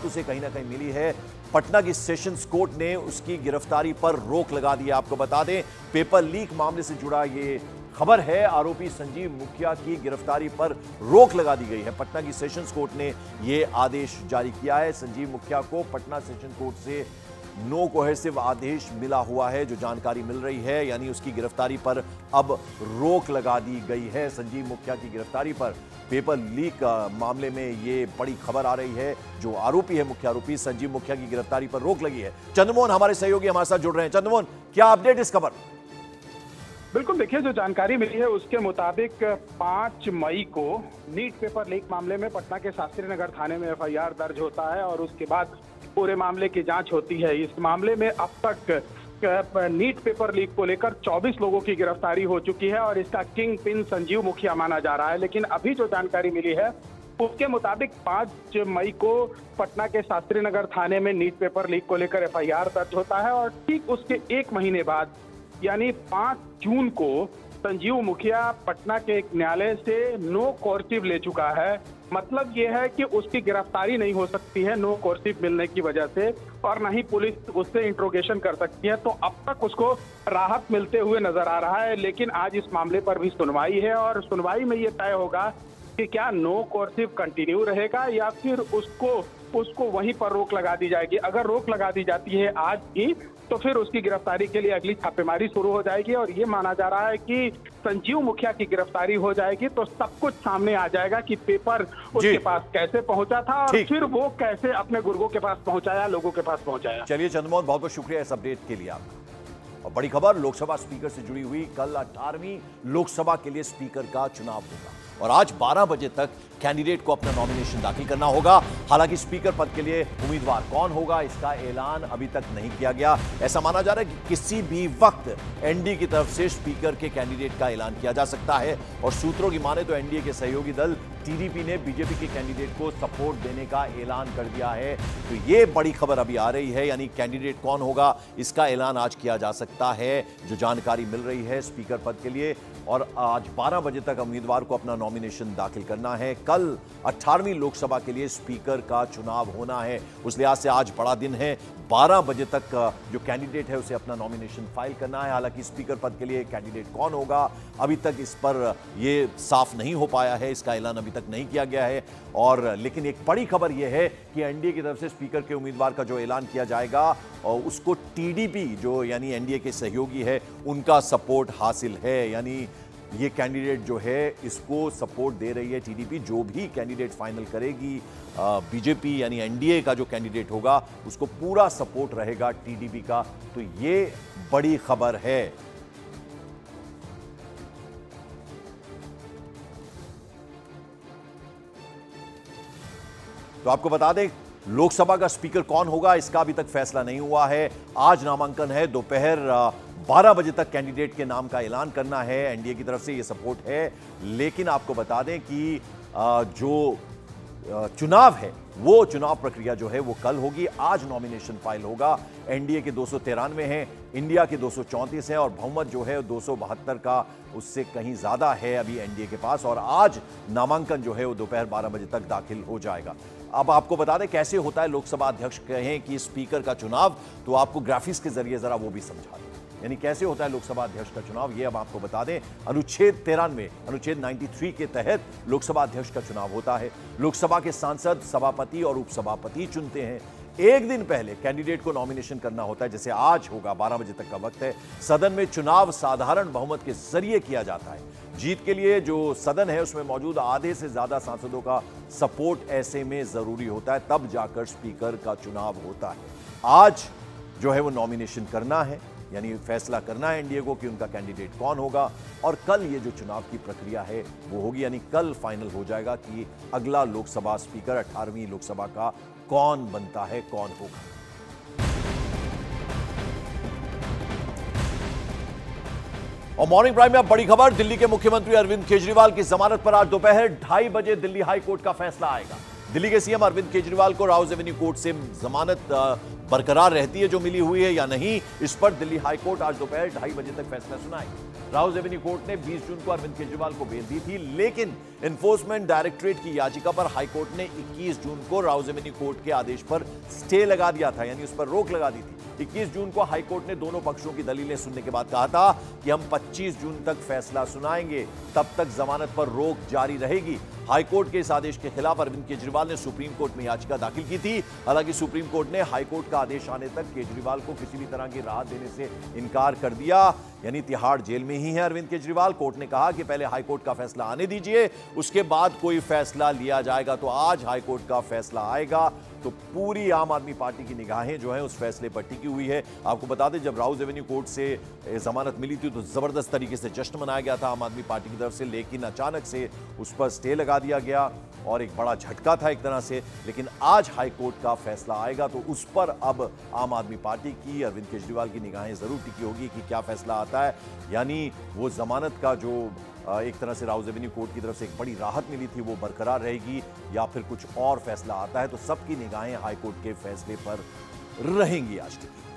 उसे कहीं ना कहीं मिली है। पटना की सेशंस कोर्ट ने उसकी गिरफ्तारी पर रोक लगा दी है। आपको बता दें, पेपर लीक मामले से जुड़ा ये खबर है। आरोपी संजीव मुखिया की गिरफ्तारी पर रोक लगा दी गई है। पटना की सेशंस कोर्ट ने यह आदेश जारी किया है। संजीव मुखिया को पटना सेशन कोर्ट से नो कोहेसिव आदेश मिला हुआ है, जो जानकारी मिल रही है, यानी उसकी गिरफ्तारी पर अब रोक लगा दी गई है। संजीव मुखिया की गिरफ्तारी पर पेपर लीक मामले में ये बड़ी खबर आ रही है। जो आरोपी है, मुख्य आरोपी संजीव मुखिया की गिरफ्तारी पर रोक लगी है। चंद्रमोहन हमारे सहयोगी हमारे साथ जुड़ रहे हैं। चंद्रमोहन, क्या अपडेट इस खबर? बिल्कुल, देखिए, जो जानकारी मिली है उसके मुताबिक 5 मई को नीट पेपर लीक मामले में पटना के शास्त्री नगर थाने में एफआईआर दर्ज होता है और उसके बाद पूरे मामले की जांच होती है। इस मामले में अब तक नीट पेपर लीक को लेकर 24 लोगों की गिरफ्तारी हो चुकी है और इसका किंग पिन संजीव मुखिया माना जा रहा है। लेकिन अभी जो जानकारी मिली है उसके मुताबिक 5 मई को पटना के शास्त्री नगर थाने में नीट पेपर लीक को लेकर एफआईआर दर्ज होता है और ठीक उसके 1 महीने बाद यानी 5 जून को संजीव मुखिया पटना के एक न्यायालय से नो कोर्सिव ले चुका है। मतलब ये है कि उसकी गिरफ्तारी नहीं हो सकती है नो कोर्सिव मिलने की वजह से, और न ही पुलिस उससे इंट्रोगेशन कर सकती है। तो अब तक उसको राहत मिलते हुए नजर आ रहा है। लेकिन आज इस मामले पर भी सुनवाई है और सुनवाई में ये तय होगा कि क्या नो कोर्सिव कंटिन्यू रहेगा या फिर उसको वहीं पर रोक लगा दी जाएगी। अगर रोक लगा दी जाती है आज ही, तो फिर उसकी गिरफ्तारी के लिए अगली छापेमारी शुरू हो जाएगी और ये माना जा रहा है कि संजीव मुखिया की गिरफ्तारी हो जाएगी तो सब कुछ सामने आ जाएगा कि पेपर उसके पास कैसे पहुंचा था और फिर वो कैसे अपने गुर्गों के पास पहुंचाया, लोगों के पास पहुंचाया। चलिए चंद्रमोहन, बहुत बहुत शुक्रिया इस अपडेट के लिए आपका। और बड़ी खबर लोकसभा स्पीकर से जुड़ी हुई, कल 18वीं लोकसभा के लिए स्पीकर का चुनाव होगा और आज 12 बजे तक कैंडिडेट को अपना नॉमिनेशन दाखिल करना होगा। हालांकि स्पीकर पद के लिए उम्मीदवार कौन होगा इसका ऐलान अभी तक नहीं किया गया। ऐसा माना जा रहा है कि किसी भी वक्त एनडीए की तरफ से स्पीकर के कैंडिडेट का ऐलान किया जा सकता है और सूत्रों की माने तो एनडीए के सहयोगी दल टीडीपी ने बीजेपी के कैंडिडेट को सपोर्ट देने का ऐलान कर दिया है। तो ये बड़ी खबर अभी आ रही है, यानी कैंडिडेट कौन होगा इसका ऐलान आज किया जा सकता है, जो जानकारी मिल रही है स्पीकर पद के लिए। और आज 12 बजे तक उम्मीदवार को अपना नॉमिनेशन दाखिल करना है। कल 18वीं लोकसभा के लिए स्पीकर का चुनाव होना है, उस लिहाज से आज बड़ा दिन है। 12 बजे तक जो कैंडिडेट है उसे अपना नॉमिनेशन फाइल करना है। हालांकि स्पीकर पद के लिए कैंडिडेट कौन होगा अभी तक इस पर ये साफ नहीं हो पाया है, इसका ऐलान अभी तक नहीं किया गया है। और लेकिन एक बड़ी खबर यह है कि एनडीए की तरफ से स्पीकर के उम्मीदवार का जो ऐलान किया जाएगा और उसको टीडीपी, जो यानी एनडीए के सहयोगी है, उनका सपोर्ट हासिल है। यानी ये कैंडिडेट जो है इसको सपोर्ट दे रही है टीडीपी। जो भी कैंडिडेट फाइनल करेगी बीजेपी, यानी एनडीए का जो कैंडिडेट होगा उसको पूरा सपोर्ट रहेगा टीडीपी का। तो ये बड़ी खबर है। तो आपको बता दें, लोकसभा का स्पीकर कौन होगा इसका अभी तक फैसला नहीं हुआ है। आज नामांकन है, दोपहर 12 बजे तक कैंडिडेट के नाम का ऐलान करना है। एनडीए की तरफ से ये सपोर्ट है। लेकिन आपको बता दें कि जो चुनाव है वो चुनाव प्रक्रिया जो है वो कल होगी। आज नॉमिनेशन फाइल होगा। एनडीए के 293 हैं, इंडिया के 234 हैं और बहुमत जो है 272 का, उससे कहीं ज्यादा है अभी एनडीए के पास। और आज नामांकन जो है वो दोपहर 12 बजे तक दाखिल हो जाएगा। अब आपको बता दें कैसे होता है लोकसभा अध्यक्ष कहें कि स्पीकर का चुनाव, तो आपको ग्राफिक्स के जरिए जरा वो भी समझा दें, यानी कैसे होता है लोकसभा अध्यक्ष का चुनाव, ये अब आपको बता दें। अनुच्छेद 93, अनुच्छेद 93 के तहत लोकसभा अध्यक्ष का चुनाव होता है। लोकसभा के सांसद सभापति और उपसभापति चुनते हैं। एक दिन पहले कैंडिडेट को नॉमिनेशन करना होता है, जैसे आज होगा, 12 बजे तक का वक्त है। सदन में चुनाव साधारण बहुमत के जरिए किया जाता है। जीत के लिए जो सदन है उसमें मौजूद आधे से ज्यादा सांसदों का सपोर्ट ऐसे में जरूरी होता है, तब जाकर स्पीकर का चुनाव होता है। आज जो है वो नॉमिनेशन करना है, यानी फैसला करना है एनडीए को कि उनका कैंडिडेट कौन होगा। और कल ये जो चुनाव की प्रक्रिया है वो होगी, यानी कल फाइनल हो जाएगा कि अगला लोकसभा स्पीकर 18वीं लोकसभा का कौन बनता है, कौन होगा। और मॉर्निंग प्राइम में अब बड़ी खबर, दिल्ली के मुख्यमंत्री अरविंद केजरीवाल की जमानत पर आज दोपहर 2:30 बजे दिल्ली हाई कोर्ट का फैसला आएगा। दिल्ली के सीएम अरविंद केजरीवाल को राउज एवेन्यू कोर्ट से जमानत बरकरार रहती है जो मिली हुई है या नहीं, इस पर दिल्ली हाईकोर्ट आज दोपहर 2:30 बजे तक फैसला सुनाएगी। राउज एवेन्यू कोर्ट ने 20 जून को अरविंद केजरीवाल को बेल दी थी, लेकिन एनफोर्समेंट डायरेक्टरेट की याचिका पर हाईकोर्ट ने 21 जून को राउज एवेन्यू कोर्ट के आदेश पर स्टे लगा दिया था, यानी उस पर रोक लगा दी थी। 21 जून को हाईकोर्ट ने दोनों पक्षों की दलीलें सुनने के बाद कहा था कि हम 25 जून तक फैसला सुनाएंगे, तब तक जमानत पर रोक जारी रहेगी। हाईकोर्ट के इस आदेश के खिलाफ अरविंद केजरीवाल ने सुप्रीम कोर्ट में याचिका दाखिल की थी। हालांकि सुप्रीम कोर्ट ने हाईकोर्ट का आदेश आने तक केजरीवाल को किसी भी तरह की राहत देने से इनकार कर दिया, यानी तिहाड़ जेल में ही है अरविंद केजरीवाल। कोर्ट ने कहा कि पहले हाईकोर्ट का फैसला आने दीजिए, उसके बाद कोई फैसला लिया जाएगा। तो आज हाईकोर्ट का फैसला आएगा तो पूरी आम आदमी पार्टी की निगाहें जो है उस फैसले पर टिकी हुई है। आपको बता दें, जब राउज एवेन्यू कोर्ट से जमानत मिली थी तो जबरदस्त तरीके से जश्न मनाया गया था आम आदमी पार्टी की तरफ से, लेकिन अचानक से उस पर स्टे लगा दिया गया और एक बड़ा झटका था एक तरह से। लेकिन आज हाईकोर्ट का फैसला आएगा तो उस पर अब आम आदमी पार्टी की, अरविंद केजरीवाल की निगाहें जरूर टिकी होगी कि क्या फैसला आता है, यानी वो जमानत का जो एक तरह से राउज एवेन्यू कोर्ट की तरफ से एक बड़ी राहत मिली थी वो बरकरार रहेगी या फिर कुछ और फैसला आता है। तो सबकी निगाहें हाईकोर्ट के फैसले पर रहेंगी आज तक।